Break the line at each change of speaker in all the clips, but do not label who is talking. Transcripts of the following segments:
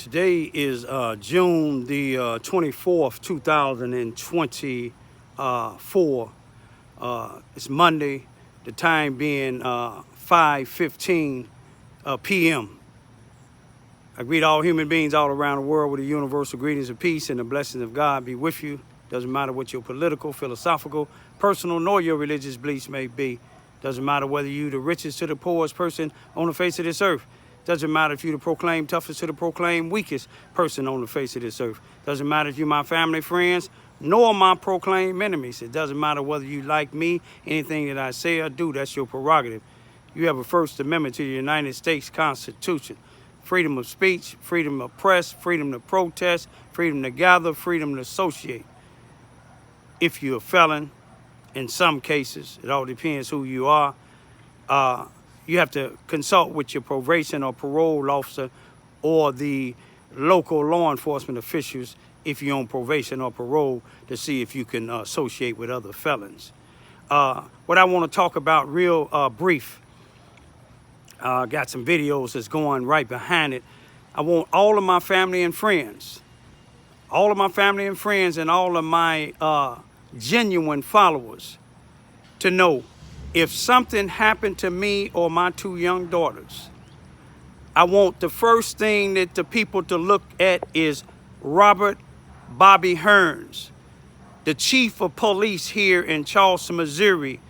Today is June the 24th, 2024. It's Monday, the time being 5:15 p.m. I greet all human beings all around the world with the universal greetings of peace and the blessings of God be with you. Doesn't matter what your political, philosophical, personal, nor your religious beliefs may be. Doesn't matter whether you the richest to the poorest person on the face of this earth. Doesn't matter if you the proclaimed toughest to the proclaimed weakest person on the face of this earth. Doesn't matter if you my family, friends, nor my proclaimed enemies. It doesn't matter whether you like me, anything that I say or do, that's your prerogative. You have a First Amendment to the United States Constitution. Freedom of speech, freedom of press, freedom to protest, freedom to gather, freedom to associate. If you're a felon, in some cases, it all depends who you are, you have to consult with your probation or parole officer or the local law enforcement officials if you're on probation or parole to see if you can associate with other felons. What I want to talk about real brief, got some videos that's going right behind it. I want all of my family and friends, and all of my genuine followers to know if something happened to me or my two young daughters, I want the first thing that the people to look at is Robert Bobby Hearns, the chief of police here in Charleston, Missouri,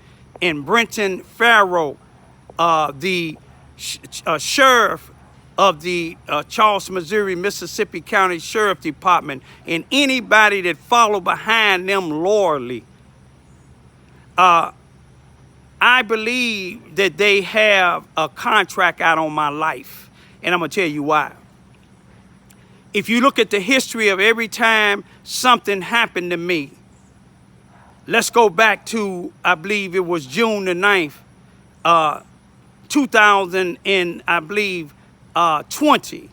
and Brenton Farrow, the sheriff of the Charleston, Missouri, Mississippi County Sheriff Department, and anybody that follow behind them loyally. I believe that they have a contract out on my life, and I'm going to tell you why. If you look at the history of every time something happened to me, let's go back to, I believe it was June the 9th, 2000 and I believe 20,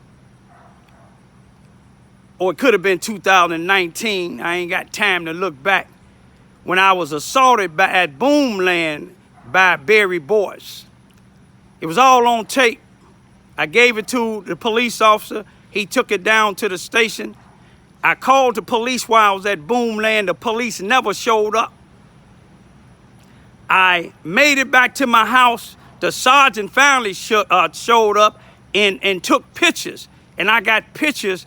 or it could have been 2019. I ain't got time to look back. When I was assaulted at Boomland by Barry Boyce. It was all on tape. I gave it to the police officer. He took it down to the station. I called the police while I was at Boomland. The police never showed up. I made it back to my house. The sergeant finally showed up and took pictures. And I got pictures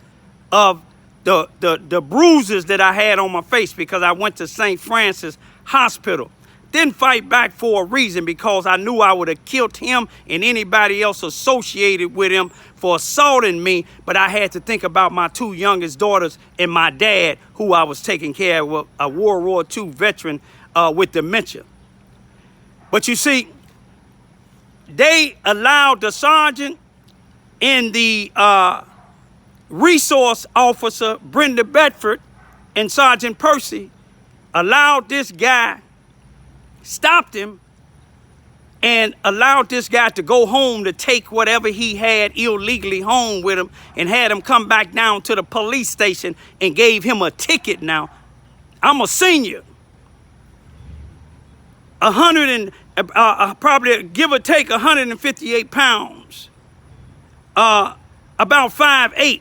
of the bruises that I had on my face because I went to St. Francis Hospital. Didn't fight back for a reason because I knew I would have killed him and anybody else associated with him for assaulting me. But I had to think about my two youngest daughters and my dad, who I was taking care of, a World War II veteran with dementia. But you see, they allowed the sergeant and the resource officer, Brenda Bedford, and Sergeant Percy, allowed this guy, stopped him, and allowed this guy to go home to take whatever he had illegally home with him and had him come back down to the police station and gave him a ticket. Now, I'm a senior. Probably give or take 158 pounds. About 5'8".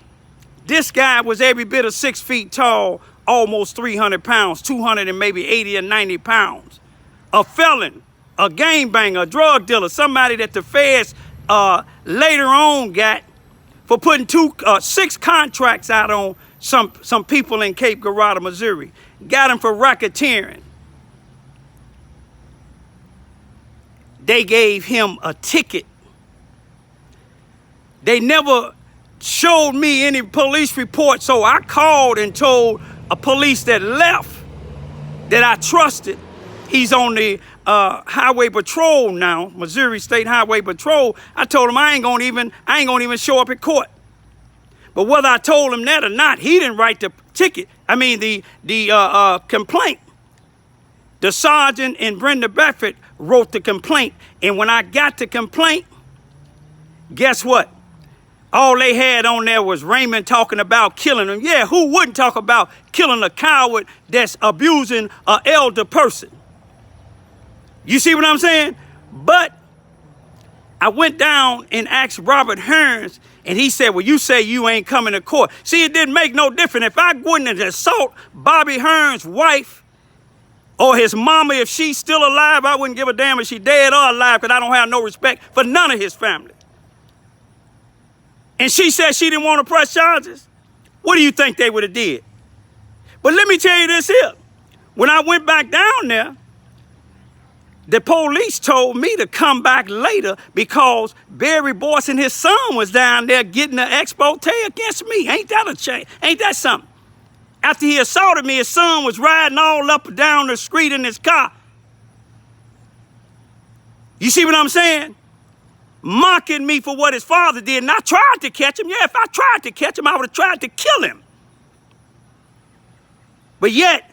This guy was every bit of 6 feet tall, almost 300 pounds, 200 and maybe 80 or 90 pounds. A felon, a gangbanger, a drug dealer, somebody that the feds later on got for putting 6 contracts out on some people in Cape Girardeau, Missouri. Got him for racketeering. They gave him a ticket. They never showed me any police report, so I called and told a police that left that I trusted. He's on the highway patrol now, Missouri State Highway Patrol. I told him I ain't gonna even show up at court. But whether I told him that or not, he didn't write the ticket. I mean the complaint. The sergeant and Brenda Bedford wrote the complaint, and when I got the complaint, guess what? All they had on there was Raymond talking about killing him. Yeah, who wouldn't talk about killing a coward that's abusing an elder person? You see what I'm saying? But I went down and asked Robert Hearns And he said, well, you say you ain't coming to court. See, it didn't make no difference. If I wouldn't have assault Bobby Hearn's wife or his mama, if she's still alive, I wouldn't give a damn if she's dead or alive, because I don't have no respect for none of his family. And she said she didn't want to press charges. What do you think they would have did? But let me tell you this here. When I went back down there, the police told me to come back later because Barry Boyce and his son was down there getting an expose against me. Ain't that a change? Ain't that something? After he assaulted me, his son was riding all up and down the street in his car. You see what I'm saying? Mocking me for what his father did. And I tried to catch him. Yeah, if I tried to catch him, I would have tried to kill him. But yet,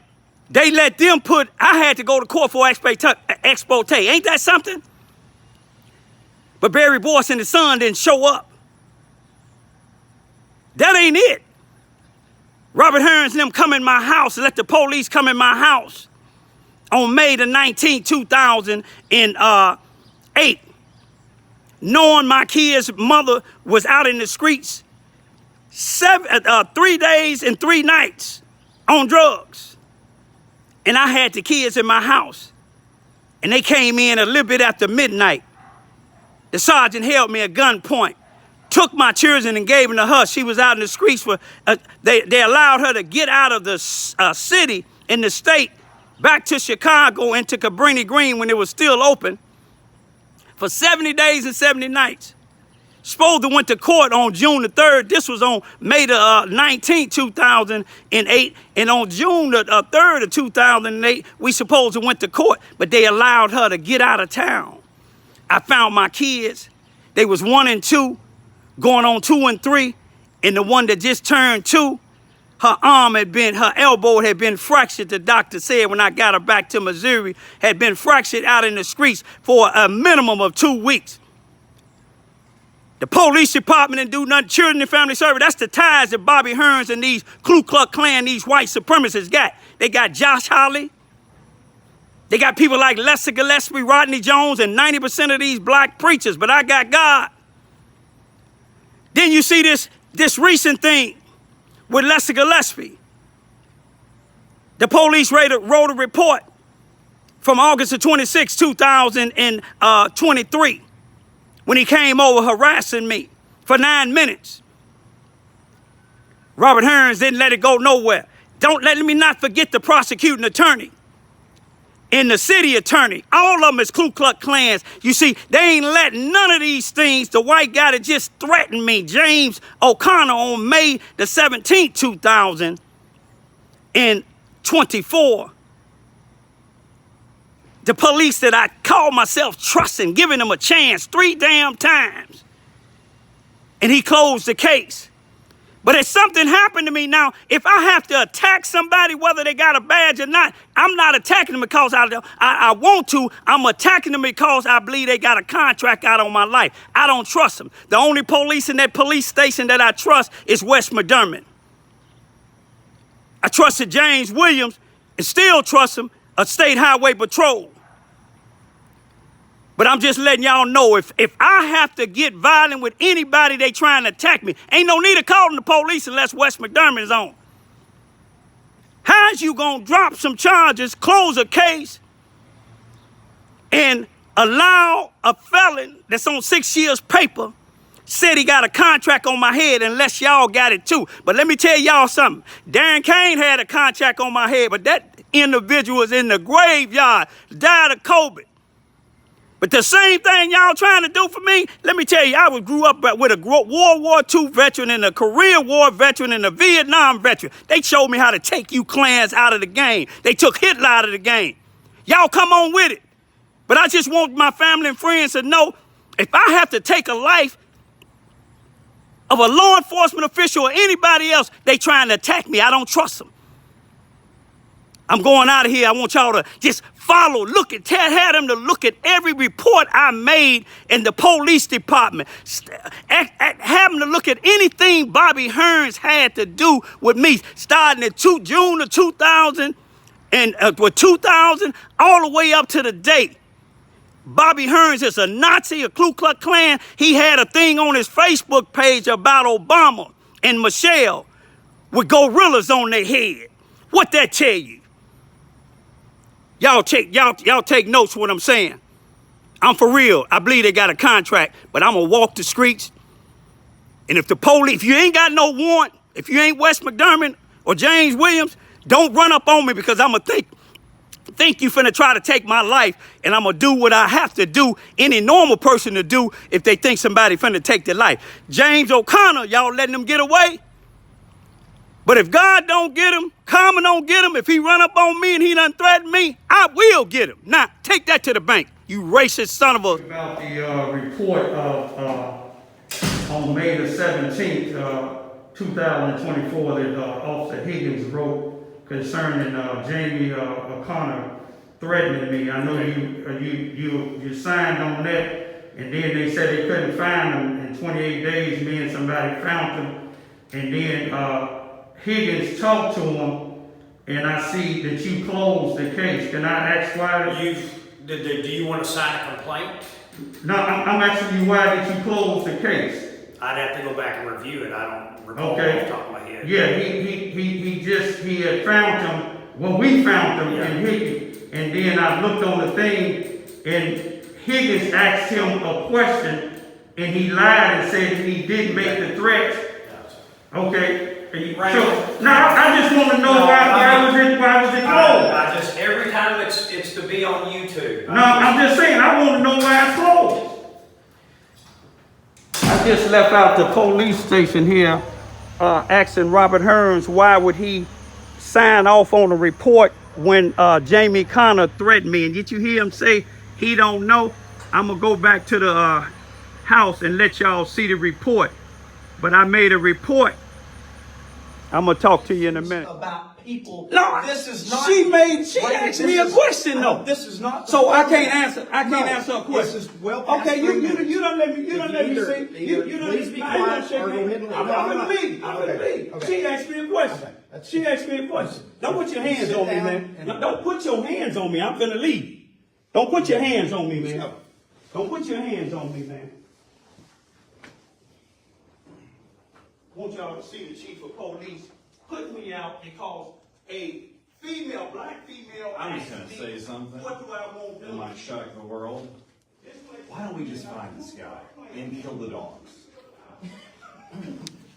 they let them I had to go to court for expose. Ain't that something? But Barry Boyce and his son didn't show up. That ain't it. Robert Hearns and them come in my house and let the police come in my house on May the 19th, 2008. Knowing my kid's mother was out in the streets 3 days and 3 nights on drugs. And I had the kids in my house. And they came in a little bit after midnight. The sergeant held me at gunpoint, took my children and gave them to her. She was out in the streets for, they allowed her to get out of the city in the state back to Chicago into Cabrini Green when it was still open for 70 days and 70 nights. Supposed to went to court on June the 3rd. This was on May the 19th, 2008. And on June the 3rd of 2008, we supposed to went to court. But they allowed her to get out of town. I found my kids. They was 1 and 2, going on 2 and 3. And the one that just turned 2, her elbow had been fractured, the doctor said when I got her back to Missouri, had been fractured out in the streets for a minimum of 2 weeks. The police department didn't do nothing. Children and Family Service, that's the ties that Bobby Hearns and these Ku Klux Klan, these white supremacists got. They got Josh Hawley. They got people like Lester Gillespie, Rodney Jones, and 90% of these black preachers. But I got God. Then you see this recent thing with Lester Gillespie. The police wrote a report from August the 26th, 2023. When he came over harassing me for 9 minutes. Robert Hearns didn't let it go nowhere. Don't let me not forget the prosecuting attorney and the city attorney. All of them is Ku Klux Klans. You see, they ain't let none of these things. The white guy that just threatened me, James O'Connor, on May the 17th, 2024. The police that I call myself trusting, giving them a chance 3 damn times. And he closed the case. But if something happened to me now, if I have to attack somebody, whether they got a badge or not, I'm not attacking them because I want to. I'm attacking them because I believe they got a contract out on my life. I don't trust them. The only police in that police station that I trust is West McDermott. I trusted James Williams and still trust him, a state highway patrol. But I'm just letting y'all know, if I have to get violent with anybody they trying to attack me, ain't no need of calling the police unless West McDermott is on. How's you gonna drop some charges, close a case, and allow a felon that's on 6 years paper, said he got a contract on my head unless y'all got it too. But let me tell y'all something. Darren Cain had a contract on my head, but that individual was in the graveyard, died of COVID. But the same thing y'all trying to do for me, let me tell you, I grew up with a World War II veteran and a Korean War veteran and a Vietnam veteran. They showed me how to take you clans out of the game. They took Hitler out of the game. Y'all come on with it. But I just want my family and friends to know, if I have to take a life of a law enforcement official or anybody else, they trying to attack me, I don't trust them. I'm going out of here. I want y'all to just follow, have them to look at every report I made in the police department. Have them to look at anything Bobby Hearns had to do with me, starting in June of 2000 all the way up to the date. Bobby Hearns is a Nazi, a Ku Klux Klan. He had a thing on his Facebook page about Obama and Michelle with gorillas on their head. What that tell you? Y'all take notes what I'm saying. I'm for real. I believe they got a contract, but I'm gonna walk the streets. And if the police, if you ain't got no warrant, if you ain't Wes McDermott or James Williams, don't run up on me because I'm gonna think you finna try to take my life, and I'm gonna do what I have to do, any normal person to do if they think somebody finna take their life. James O'Connor, y'all letting him get away? But if God don't get him, Carmen don't get him, if he run up on me and he done threaten me, I will get him. Now, take that to the bank, you racist son of a... About the report of, on May the 17th, 2024, that Officer Higgins wrote concerning Jamie O'Connor threatening me. I know you signed on that, and then they said they couldn't find him in 28 days. Me and somebody found him, and then Higgins talked to him, and I see that you closed the case. Can I ask why?
Do you want to sign a complaint?
No, I'm asking you why did you close the case?
I'd have to go back and review it. I don't recall off the top of my head.
Yeah, he had found him. Well, we found him in Higgins, and then I looked on the thing, and Higgins asked him a question, and he lied and said he didn't make the threat. Okay.
Raymond.
So now I just want to know why was it closed?
Every time it's to be on YouTube.
I'm just saying I want to know why it's closed. I just left out the police station here, asking Robert Hearns why would he sign off on a report when Jamie Connor threatened me. And did you hear him say he don't know? I'm gonna go back to the house and let y'all see the report. But I made a report. I'm gonna talk to you in a minute.
About people.
No,
this is not.
She asked me a question though.
This is not.
So I can't answer. I can't answer a question.
This is well past
okay,
3 minutes.
you don't let me. You don't let me see. You don't.
Please be quiet or go ahead and leave.
I'm gonna leave. I'm gonna leave. She asked me a question. She asked me a question. Don't put your hands on me, man. No, don't put your hands on me. I'm gonna leave. Don't put your hands on me, man. Don't put your hands on me, man. I want y'all to see the chief of police put me out because a black female.
I'm just going to say something.
What do I want to do?
That might shock the world. Why don't we just find this guy and kill the dogs?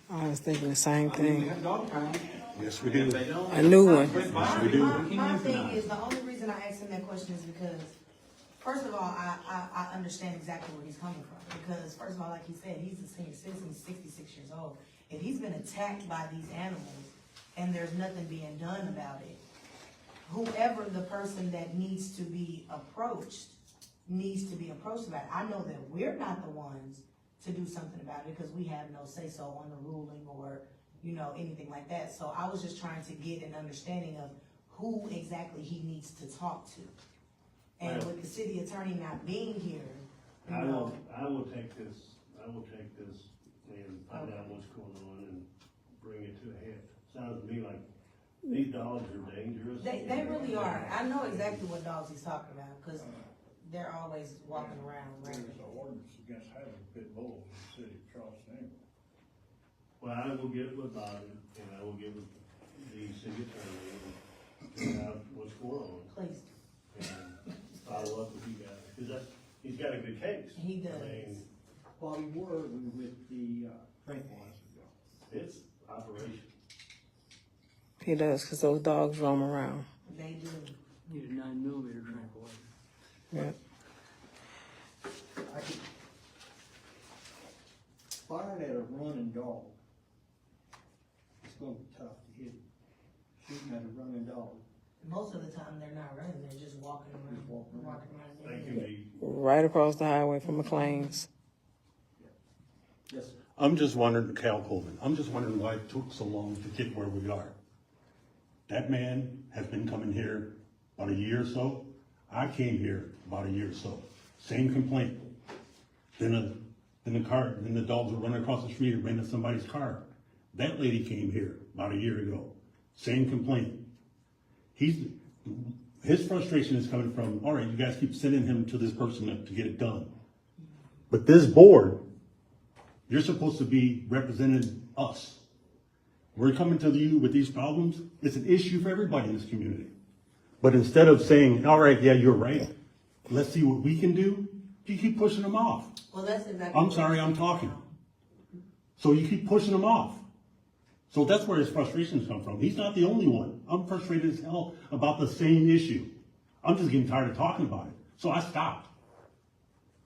I was thinking the same thing.
We have dog pound.
Yes, we do.
If they don't,
A new one.
Yes, we do.
My thing is, the only reason I asked him that question is because, first of all, I understand exactly where he's coming from. Because, first of all, like he said, he's a senior citizen, he's 66 years old. If he's been attacked by these animals and there's nothing being done about it, whoever the person that needs to be approached about it. I know that we're not the ones to do something about it because we have no say-so on the ruling or, anything like that. So I was just trying to get an understanding of who exactly he needs to talk to. And with the city attorney not being here,
I will take this and find out what's going on and bring it to a head. Sounds to me like these dogs are dangerous.
They really are. I know exactly what dogs he's talking about because they're always walking around.
There's an ordinance against having pit bulls in the city of Charleston.
Well, I will get with Bobby and I will get with the city attorney and figure out what's going on.
Please.
And follow up with you guys. Because he's got a good case.
He does.
Bobby, where are we with the tranquilizer?
It's operation.
He does, because those dogs roam around.
They do.
Need a 9mm tranquilizer.
Yeah.
Firing at a running dog, it's going to be tough to hit him. Shooting at a running dog.
Most of the time they're not running, they're just walking around.
They can be.
Right across the highway from McLean's.
Yes, sir.
I'm just wondering, Cal Coleman, I'm just wondering why it took so long to get where we are. That man has been coming here about a year or so. I came here about a year or so. Same complaint. Then the dogs were running across the street and ran into somebody's car. That lady came here about a year ago. Same complaint. His frustration is coming from, all right, you guys keep sending him to this person to get it done. But this board, you're supposed to be representing us. We're coming to you with these problems. It's an issue for everybody in this community. But instead of saying, all right, yeah, you're right, let's see what we can do, you keep pushing them off.
Well, that's exactly.
I'm sorry, I'm talking. So you keep pushing them off. So that's where his frustrations come from. He's not the only one. I'm frustrated as hell about the same issue. I'm just getting tired of talking about it. So I stopped.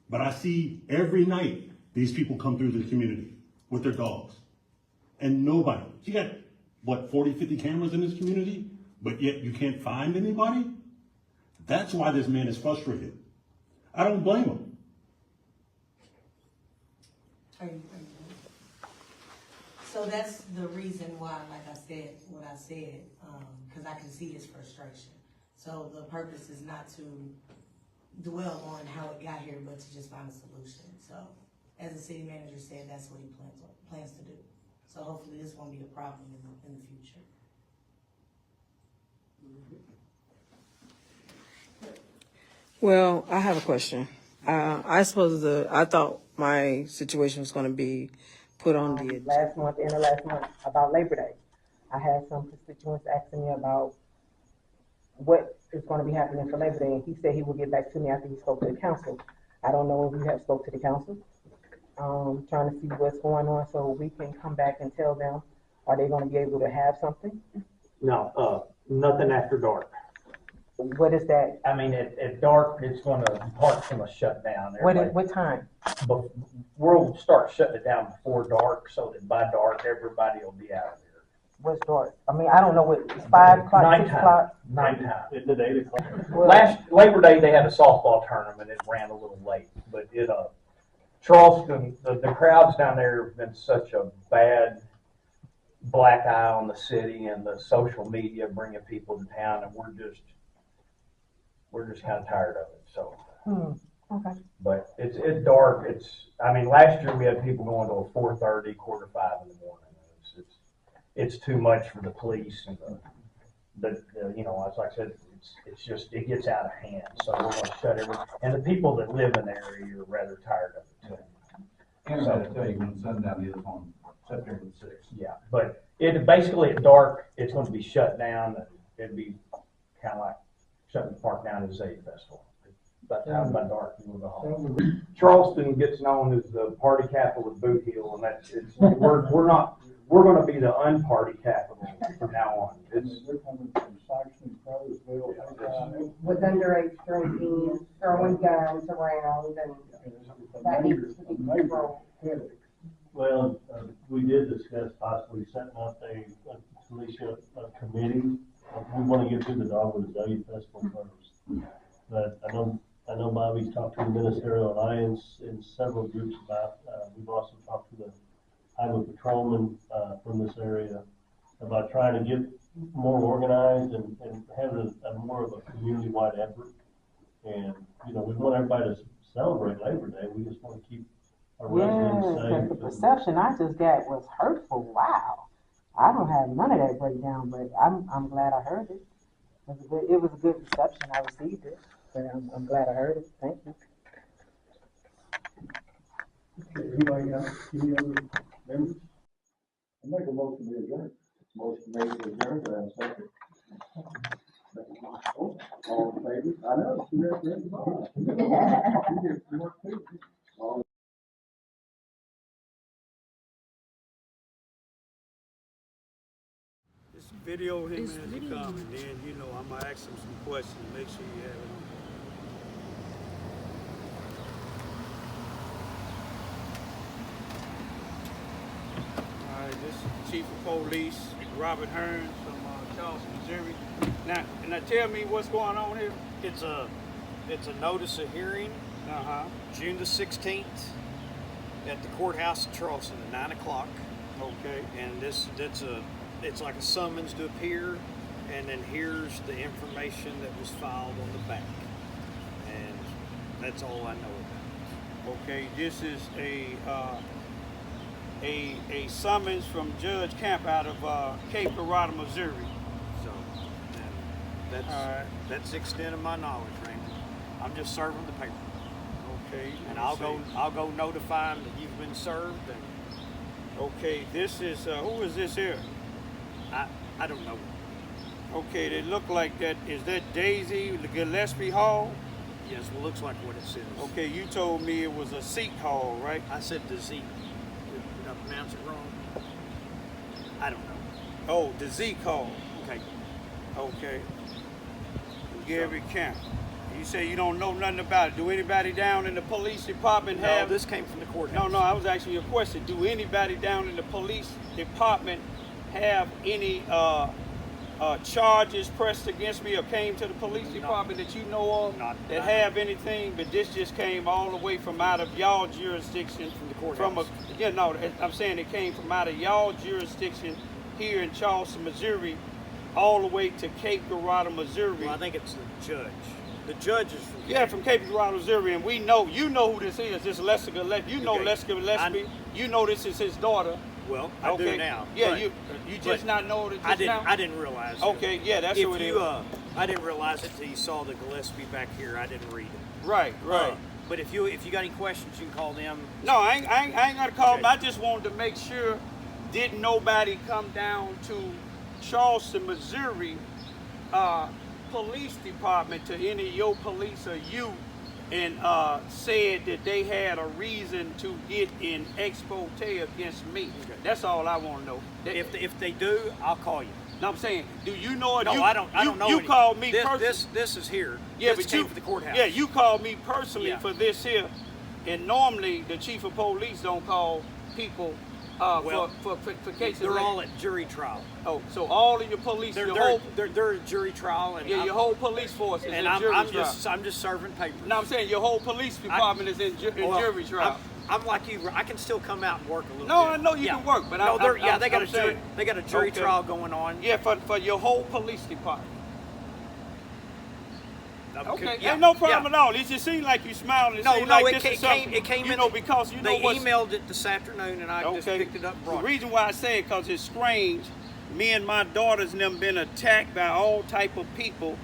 But I see every night these people come through the community with their dogs. And nobody. You got, what, 40, 50 cameras in this community? But yet you can't find anybody? That's why this man is frustrated. I don't blame him.
So that's the reason why, like I said, what I said, because I can see his frustration. So the purpose is not to dwell on how it got here, but to just find a solution. So as the city manager said, that's what he plans to do. So hopefully this won't be a problem in the future.
Well, I have a question. I thought my situation was going to be put on the
last month, end of last month, about Labor Day. I had some constituents asking me about what is going to be happening for Labor Day, and he said he would get back to me after he spoke to the council. I don't know if you have spoke to the council. Trying to see what's going on so we can come back and tell them, are they going to be able to have something?
No, nothing after dark.
What is that?
I mean, at dark, it's park's gonna shut down.
What time?
But we'll start shutting it down before dark, so that by dark, everybody will be out of there.
What's dark? I mean, I don't know what, it's 5 o'clock, 6 o'clock?
Nighttime.
It's at 8 o'clock.
Last Labor Day, they had a softball tournament. It ran a little late, but Charleston, the crowds down there have been such a bad black eye on the city and the social media bringing people to town, and we're just kind of tired of it. So,
Okay.
but it's dark. I mean, last year we had people going to 4:30, 4:45 in the morning. It's too much for the police and the as I said, it gets out of hand. So we're going to shut everything. And the people that live in the area are rather tired of it too.
And I gotta tell you, when sundown is on September the 6th.
Yeah, but it basically at dark, it's going to be shut down, and it'd be kind of like shutting the park down at Zay Festival. By dark, you'll go home. Charleston gets known as the party capital of Boot Hill, and we're going to be the unparty capital from now on.
With underage drinking, throwing guns around, and that needs to be controlled.
Well, we did discuss possibly setting up a militia committee. We want to get through the Dogwood Azalea Festival first. But I know Bobby's talked to the Ministerial Alliance in several groups about, we've also talked to the highway patrolmen from this area about trying to get more organized and have a more of a community-wide effort. And, we want everybody to celebrate Labor Day. We just want to keep our residents safe.
The perception I just got was hurtful. Wow. I don't have none of that breakdown, but I'm glad I heard it. It was a good reception. I received it, but I'm glad I heard it. Thank you.
Okay, anybody else? Any other members? I make a motion to adjourn. Motion made to adjourn, do I have a second? All in favor? I know, you read the ball. You did work too. All
Just video him as he come, and then, I'm going to ask him some questions. Make sure you have it on. All right, this is the Chief of Police, Robert Hearns from Charleston, Missouri. Now tell me what's going on here.
It's a notice of hearing, June the 16th at the courthouse in Charleston at 9 o'clock.
Okay.
And it's like a summons to appear, and then here's the information that was filed on the back. And that's all I know about it.
Okay, this is a summons from Judge Camp out of Cape Colorado, Missouri.
So, That's the extent of my knowledge, Raymond. I'm just serving the paper.
Okay.
And I'll go notify them that you've been served. And
Okay, this is, who is this here?
I don't know.
Okay, they look like that. Is that Daisy Gillespie Hall?
Yes, well, looks like what it says.
Okay, you told me it was a Sikh hall, right?
I said the Zeke. Did I pronounce it wrong? I don't know.
Oh, the Zeke hall.
Okay.
Okay. Gary Camp. You say you don't know nothing about it. Do anybody down in the police department
No,
have?
this came from the courthouse.
No, I was asking you a question. Do anybody down in the police department have any charges pressed against me or came to the police department that you know of that have anything? But this just came all the way from out of y'all jurisdiction.
From the courthouse.
I'm saying it came from out of y'all jurisdiction here in Charleston, Missouri, all the way to Cape Girardeau, Missouri.
Well, I think it's the judge. The judge is from
from Cape Girardeau, Missouri, and you know who this is. This is Lester Gillespie. You know Lester Gillespie. You know this is his daughter.
Well, I do now.
Yeah,
but,
you just not know it just now?
I didn't realize.
Okay, yeah, that's who it is.
I didn't realize it till you saw the Gillespie back here. I didn't read it.
Right.
But if you got any questions, you can call them.
No, I ain't gonna call them. I just wanted to make sure didn't nobody come down to Charleston, Missouri, police department, to any of your police or you, and said that they had a reason to get in expose against me. Okay. That's all I want to know.
If they do, I'll call you.
No, I'm saying, do you know it?
No, I don't know.
You called me personally.
This is here.
Yeah,
this
but
came from the courthouse.
Yeah, you called me personally for this here, and normally the chief of police don't call people for cases.
They're
like,
all at jury trial.
Oh, so all of your police,
they're at jury trial, and
your whole police force is in jury trial.
I'm just serving papers.
No, I'm saying your whole police department is in jury trial.
I'm like you. I can still come out and work a little bit.
No, I know you can work, but
they got a jury trial going on.
Yeah, for your whole police department. Okay,
Yeah,
ain't no problem at all. It just seemed like you smiling.
It came in.
Because you know
they emailed it this afternoon, and I just picked it up and brought it.
The reason why I say it, because it's strange. Me and my daughters and them been attacked by all type of people.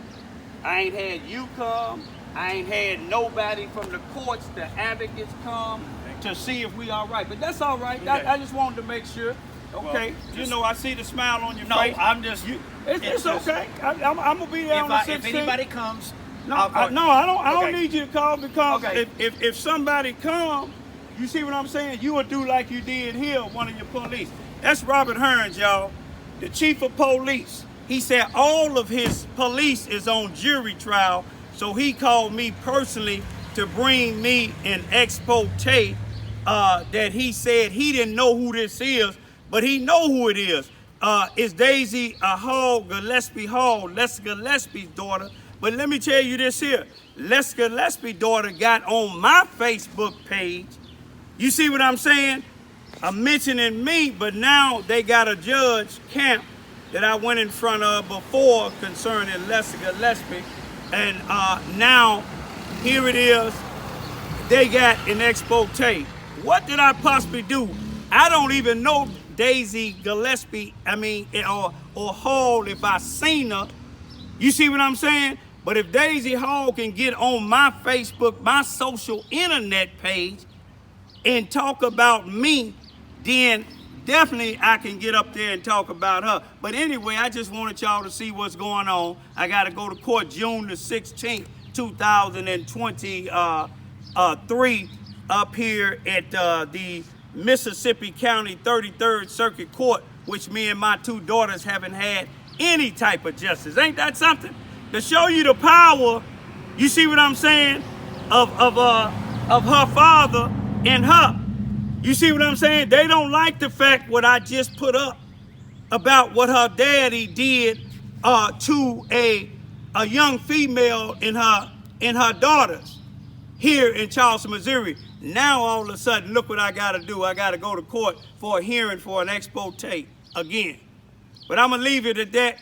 I ain't had you come. I ain't had nobody from the courts, the advocates come to see if we all right. But that's all right. Okay. I just wanted to make sure. Okay, well, I see the smile on your face.
No, I'm just.
It's okay. I'm gonna be there on the 16th.
If anybody comes.
I don't need you to call, because if somebody come, you see what I'm saying? You would do like you did here, one of your police. That's Robert Hearns, y'all, the chief of police. He said all of his police is on jury trial, so he called me personally to bring me an expose that he said he didn't know who this is, but he know who it is. It's Daisy Gillespie Hall, Lester Gillespie's daughter. But let me tell you this here. Lester Gillespie's daughter got on my Facebook page. You see what I'm saying? I'm mentioning me, but now they got a judge, Camp, that I went in front of before concerning Lester Gillespie. And now, here it is. They got an expose. What did I possibly do? I don't even know Daisy Gillespie, or Hall, if I seen her. You see what I'm saying? But if Daisy Hall can get on my Facebook, my social internet page, and talk about me, then definitely I can get up there and talk about her. But anyway, I just wanted y'all to see what's going on. I got to go to court June the 16th, 2023, up here at the Mississippi County 33rd Circuit Court, which me and my two daughters haven't had any type of justice. Ain't that something? To show you the power, you see what I'm saying, of her father and her. You see what I'm saying? They don't like the fact what I just put up about what her daddy did to a young female and her daughters here in Charleston, Missouri. Now all of a sudden, look what I got to do. I got to go to court for a hearing for an expose again. But I'm gonna leave it at that.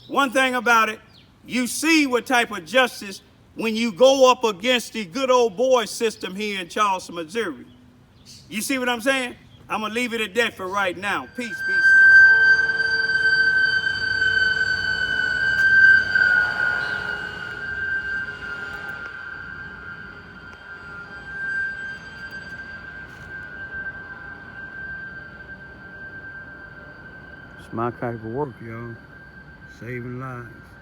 One thing about it, you see what type of justice when you go up against the good old boy system here in Charleston, Missouri. You see what I'm saying? I'm gonna leave it at that for right now. Peace, peace. It's my type of work, y'all. Saving lives.